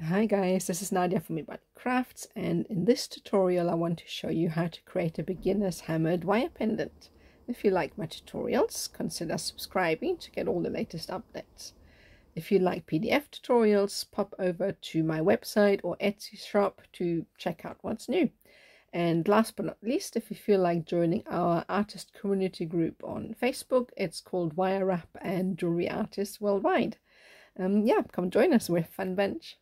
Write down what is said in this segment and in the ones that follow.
Hi guys, this is Nadia from Imbali Crafts, and in this tutorial I want to show you how to create a beginner's hammered wire pendant. If you like my tutorials, consider subscribing to get all the latest updates. If you like PDF tutorials, pop over to my website or Etsy shop to check out what's new. And last but not least, if you feel like joining our artist community group on Facebook, it's called Wire Wrap and Jewelry Artists Worldwide. Come join us, we're a fun bunch.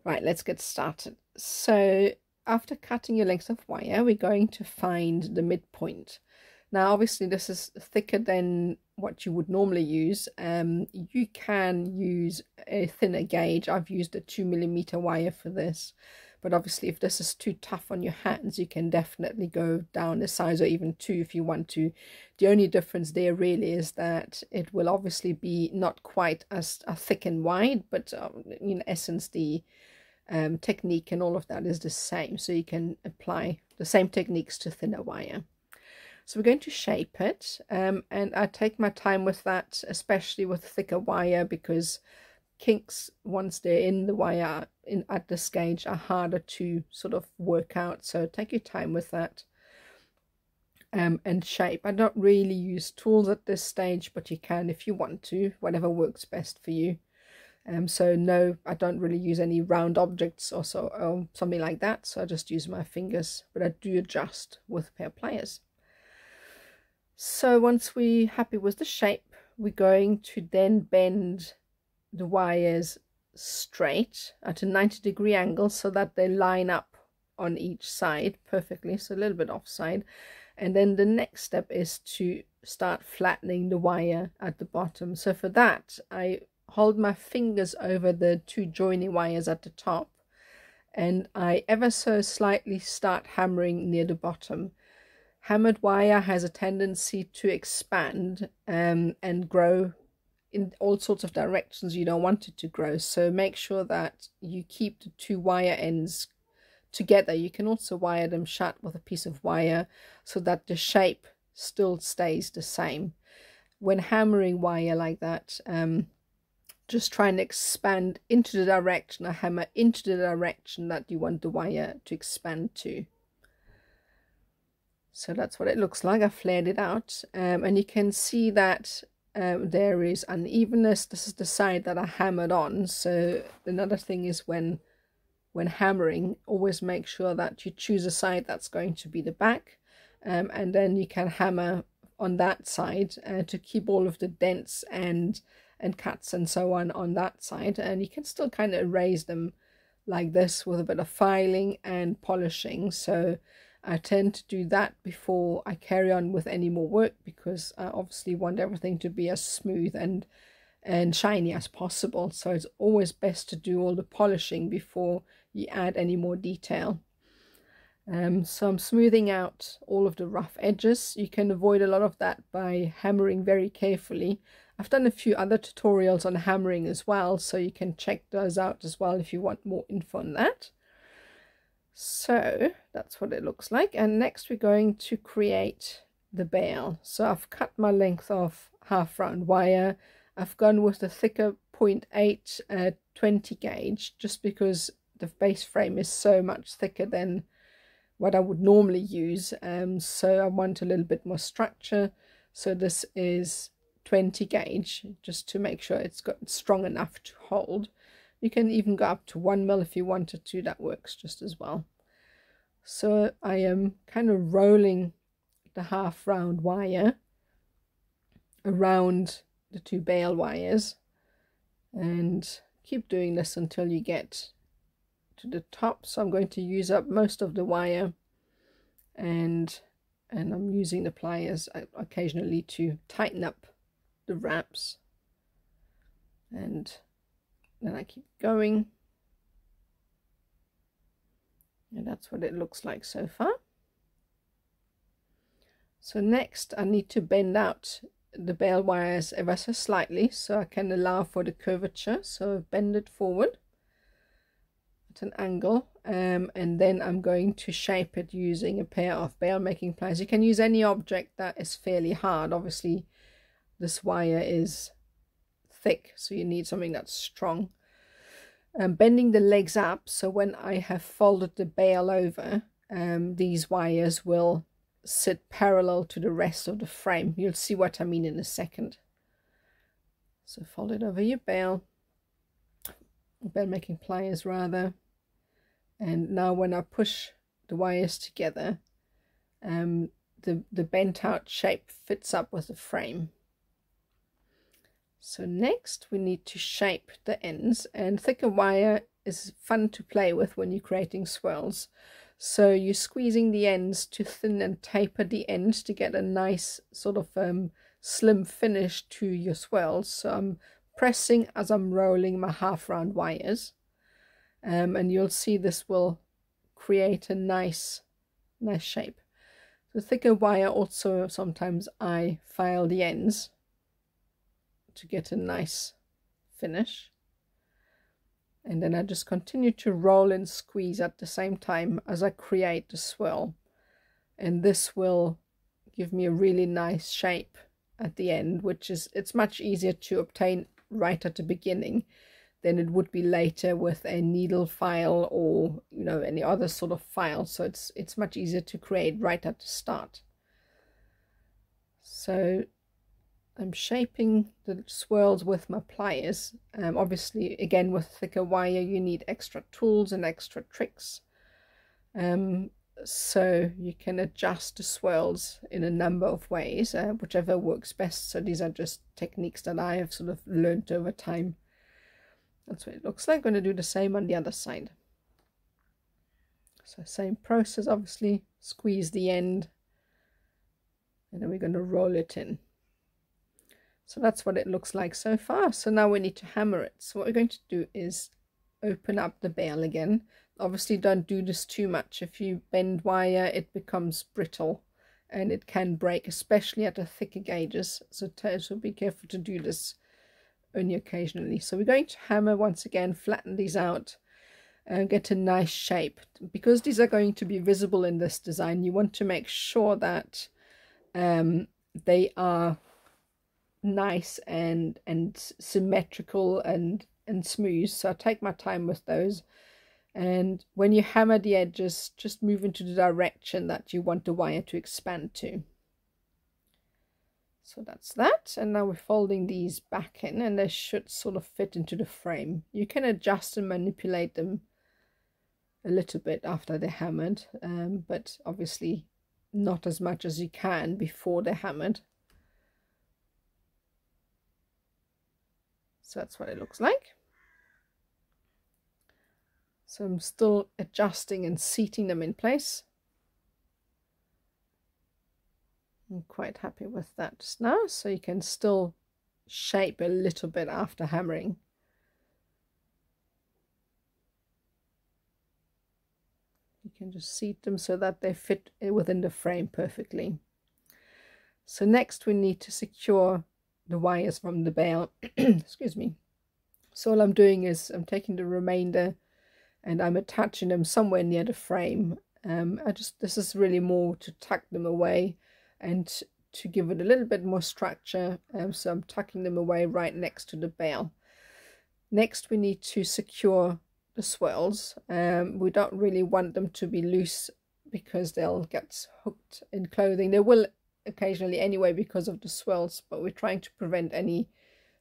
Right, let's get started. So after cutting your length of wire, we're going to find the midpoint. Now obviously this is thicker than what you would normally use. You can use a thinner gauge. I've used a 2mm wire for this, but obviously if this is too tough on your hands, you can definitely go down a size or even 2 if you want to. The only difference there really is that it will obviously be not quite as thick and wide, but in essence the technique and all of that is the same, so you can apply the same techniques to thinner wire. So we're going to shape it, and I take my time with that, especially with thicker wire, because kinks once they're in the wire at this gauge are harder to sort of work out, so take your time with that. And shape. I don't really use tools at this stage, but you can if you want to, whatever works best for you. So no, I don't really use any round objects or something like that, so I just use my fingers, but I do adjust with a pair of pliers. So once we're happy with the shape, we're going to then bend the wires straight at a 90-degree angle so that they line up on each side perfectly, so a little bit offside. And then the next step is to start flattening the wire at the bottom. So for that, I hold my fingers over the 2 joining wires at the top, and I ever so slightly start hammering near the bottom. Hammered wire has a tendency to expand and grow in all sorts of directions you don't want it to grow, so make sure that you keep the 2 wire ends together. You can also wire them shut with a piece of wire so that the shape still stays the same. When hammering wire like that, just try and expand into the direction, or hammer into the direction that you want the wire to expand to. So that's what it looks like. I flared it out, and you can see that there is unevenness. This is the side that I hammered on. So another thing is when hammering, always make sure that you choose a side that's going to be the back, and then you can hammer on that side to keep all of the dents and cuts and so on that side, and you can still kind of erase them like this with a bit of filing and polishing. So I tend to do that before I carry on with any more work, because I obviously want everything to be as smooth and shiny as possible. So it's always best to do all the polishing before you add any more detail. So I'm smoothing out all of the rough edges. You can avoid a lot of that by hammering very carefully. I've done a few other tutorials on hammering as well, so you can check those out as well if you want more info on that. So that's what it looks like, and next we're going to create the bail. So I've cut my length of half round wire. I've gone with the thicker 0.8 20 gauge, just because the base frame is so much thicker than what I would normally use, so I want a little bit more structure. So this is 20 gauge, just to make sure it's strong enough to hold. You can even go up to 1 mil if you wanted to, that works just as well. So I am kind of rolling the half round wire around the 2 bail wires, and keep doing this until you get to the top. So I'm going to use up most of the wire, and I'm using the pliers occasionally to tighten up the wraps, and then I keep going, and that's what it looks like so far. So next I need to bend out the bail wires ever so slightly so I can allow for the curvature. So bend it forward at an angle, and then I'm going to shape it using a pair of bail making pliers. You can use any object that is fairly hard. Obviously this wire is thick, so you need something that's strong. bending the legs up, so when I have folded the bale over, these wires will sit parallel to the rest of the frame. You'll see what I mean in a second. So fold it over your bale making pliers rather, and now when I push the wires together, the bent out shape fits up with the frame. So next we need to shape the ends, and thicker wire is fun to play with when you're creating swirls. So you're squeezing the ends to thin and taper the ends to get a nice sort of slim finish to your swirls. So I'm pressing as I'm rolling my half round wires, and you'll see this will create a nice shape. The thicker wire also, sometimes I file the ends to get a nice finish, and then I just continue to roll and squeeze at the same time as I create the swirl, and this will give me a really nice shape at the end, which is, it's much easier to obtain right at the beginning than it would be later with a needle file or, you know, any other sort of file. So it's much easier to create right at the start. So I'm shaping the swirls with my pliers. Obviously, again, with thicker wire, you need extra tools and extra tricks. So you can adjust the swirls in a number of ways, whichever works best. So these are just techniques that I have sort of learned over time. That's what it looks like. I'm going to do the same on the other side. So same process, obviously, squeeze the end, and then we're going to roll it in. So that's what it looks like so far. So now we need to hammer it. So what we're going to do is open up the bale again. Obviously don't do this too much. If you bend wire, it becomes brittle and it can break, especially at the thicker gauges. So be careful to do this only occasionally. So we're going to hammer once again, flatten these out and get a nice shape. Because these are going to be visible in this design, you want to make sure that they are nice and symmetrical and smooth. So I take my time with those, and when you hammer the edges, just move into the direction that you want the wire to expand to. So that's that, and now we're folding these back in, and they should sort of fit into the frame. You can adjust and manipulate them a little bit after they're hammered, but obviously not as much as you can before they're hammered. So that's what it looks like. So I'm still adjusting and seating them in place. I'm quite happy with that just now. So you can still shape a little bit after hammering. You can just seat them so that they fit within the frame perfectly. So next we need to secure the wires from the bale. Excuse me. So all I'm doing is I'm taking the remainder and I'm attaching them somewhere near the frame. This is really more to tuck them away and to give it a little bit more structure. So I'm tucking them away right next to the bale. Next we need to secure the swirls. We don't really want them to be loose because they'll get hooked in clothing. They will occasionally anyway because of the swirls, but we're trying to prevent any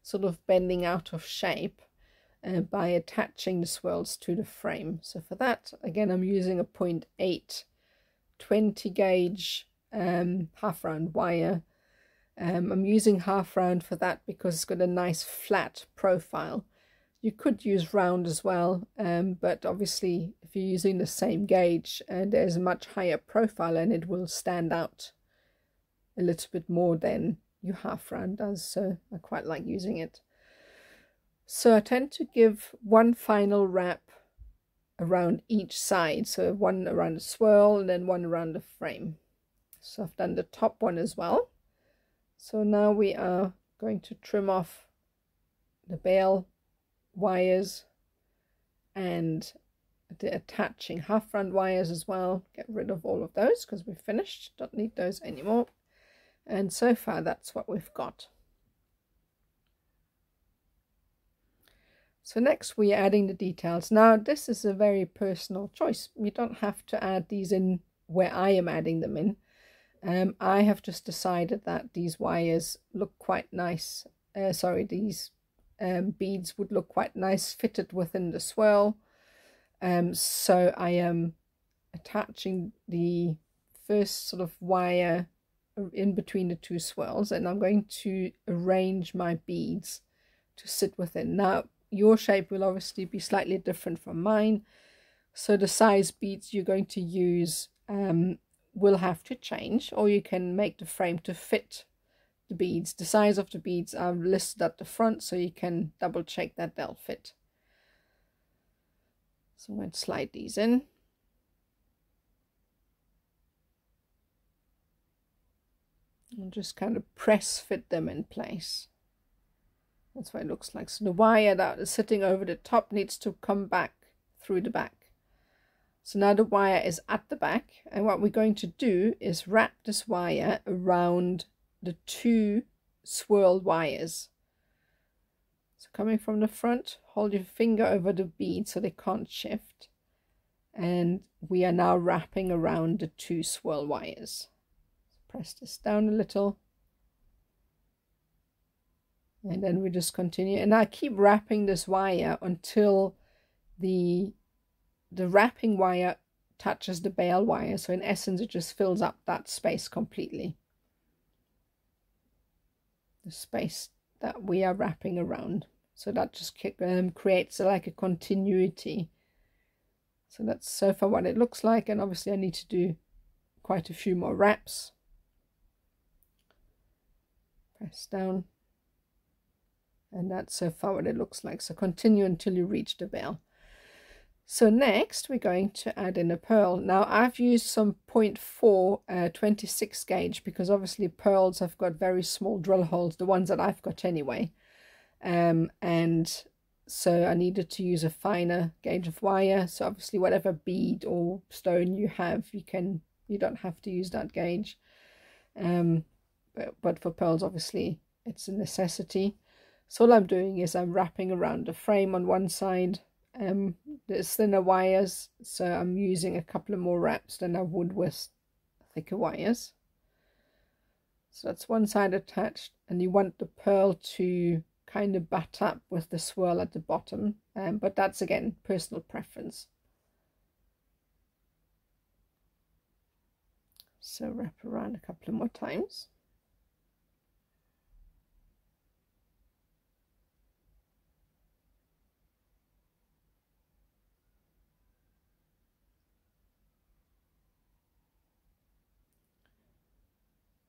sort of bending out of shape by attaching the swirls to the frame. So for that, again, I'm using a 0.8 20 gauge half round wire. I'm using half round for that because it's got a nice flat profile. You could use round as well, but obviously if you're using the same gauge, there's a much higher profile and it will stand out a little bit more than your half round does. So I quite like using it. So I tend to give one final wrap around each side. So one around the swirl and then one around the frame. So I've done the top one as well. So now we are going to trim off the bale wires and the attaching half round wires as well. Get rid of all of those because we're finished. Don't need those anymore. And so far that's what we've got. So next we're adding the details. Now this is a very personal choice. You don't have to add these in where I am adding them in. I have just decided that these wires look quite nice. These beads would look quite nice fitted within the swirl. So I am attaching the first sort of wire in between the two swirls, and I'm going to arrange my beads to sit within. Now your shape will obviously be slightly different from mine, so the size beads you're going to use will have to change, or you can make the frame to fit the beads. The size of the beads are listed at the front, so you can double check that they'll fit. So I'm going to slide these in. And just kind of press fit them in place. That's what it looks like. So the wire that is sitting over the top needs to come back through the back. So now the wire is at the back, and what we're going to do is wrap this wire around the two swirl wires. So coming from the front, hold your finger over the bead so they can't shift, and we are now wrapping around the two swirl wires. Press this down a little, and then we just continue, and I keep wrapping this wire until the wrapping wire touches the bail wire. So in essence, it just fills up that space completely, the space that we are wrapping around. So that just creates like a continuity. So that's so far what it looks like, and obviously I need to do quite a few more wraps. Press down, and that's so far what it looks like. So continue until you reach the bail. So next we're going to add in a pearl. Now I've used some 0.4 26 gauge, because obviously pearls have got very small drill holes, the ones that I've got anyway, and so I needed to use a finer gauge of wire. So obviously whatever bead or stone you have, you don't have to use that gauge, but for pearls obviously it's a necessity. So all I'm doing is I'm wrapping around the frame on one side. There's thinner wires, so I'm using a couple of more wraps than I would with thicker wires. So that's one side attached, and you want the pearl to kind of butt up with the swirl at the bottom, but that's again personal preference. So wrap around a couple of more times.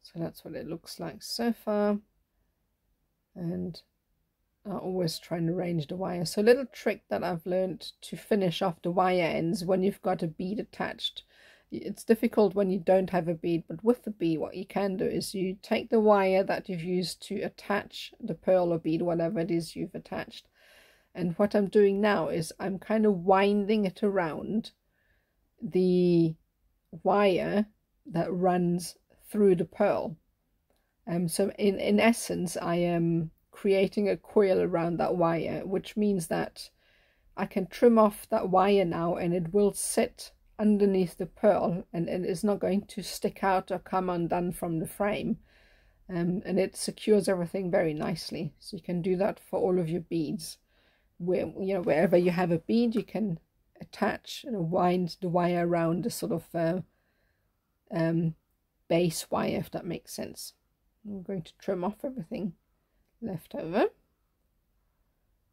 So that's what it looks like so far, and I always try and arrange the wire. So a little trick that I've learned to finish off the wire ends when you've got a bead attached. It's difficult when you don't have a bead, but with the bead what you can do is you take the wire that you've used to attach the pearl or bead, whatever it is you've attached, and what I'm doing now is I'm kind of winding it around the wire that runs through the pearl. So in essence I am creating a coil around that wire, which means that I can trim off that wire now, and it will sit underneath the pearl, and it's not going to stick out or come undone from the frame, and it secures everything very nicely. So you can do that for all of your beads, where wherever you have a bead you can attach and wind the wire around the sort of base wire, if that makes sense. I'm going to trim off everything left over.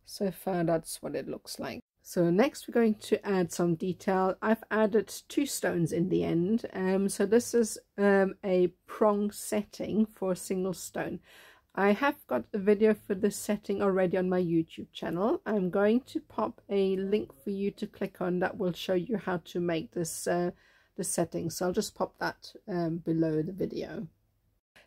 So far that's what it looks like. So next we're going to add some detail. I've added two stones in the end. So this is a prong setting for a single stone. I have got a video for this setting already on my YouTube channel. I'm going to pop a link for you to click on that will show you how to make this the setting. So I'll just pop that below the video.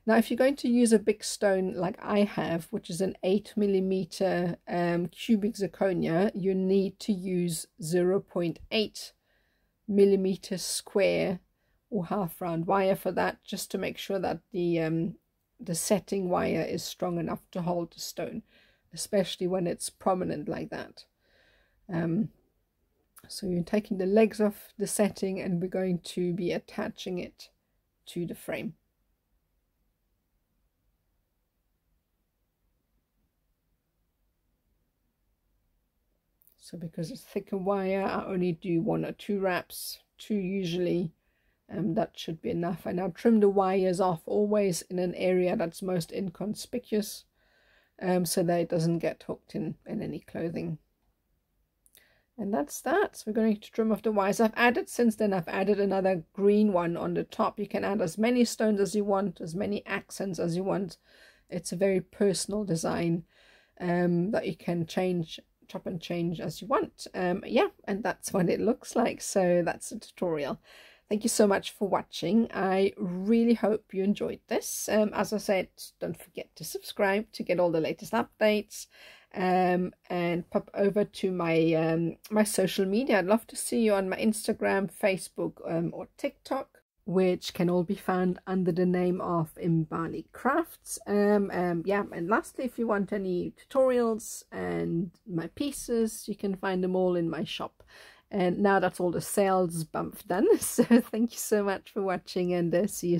Now if you're going to use a big stone like I have, which is an 8mm cubic zirconia, you need to use 0.8mm square or half round wire for that, just to make sure that the setting wire is strong enough to hold the stone, especially when it's prominent like that. So you're taking the legs off the setting and we're going to be attaching it to the frame. So because it's thicker wire, I only do 1 or 2 wraps, 2 usually. That should be enough. And I'll trim the wires off always in an area that's most inconspicuous, so that it doesn't get hooked in any clothing. And that's that. So we're going to trim off the wires. Since then I've added another green one on the top. You can add as many stones as you want, as many accents as you want. It's a very personal design that you can chop and change as you want. Yeah, and that's what it looks like. So that's the tutorial. Thank you so much for watching. I really hope you enjoyed this. As I said, don't forget to subscribe to get all the latest updates, and pop over to my my social media. I'd love to see you on my Instagram, Facebook, or TikTok, which can all be found under the name of Imbali Crafts. Yeah, and lastly, if you want any tutorials and my pieces, you can find them all in my shop. And now that's all the sales bump done. So thank you so much for watching, and see you soon.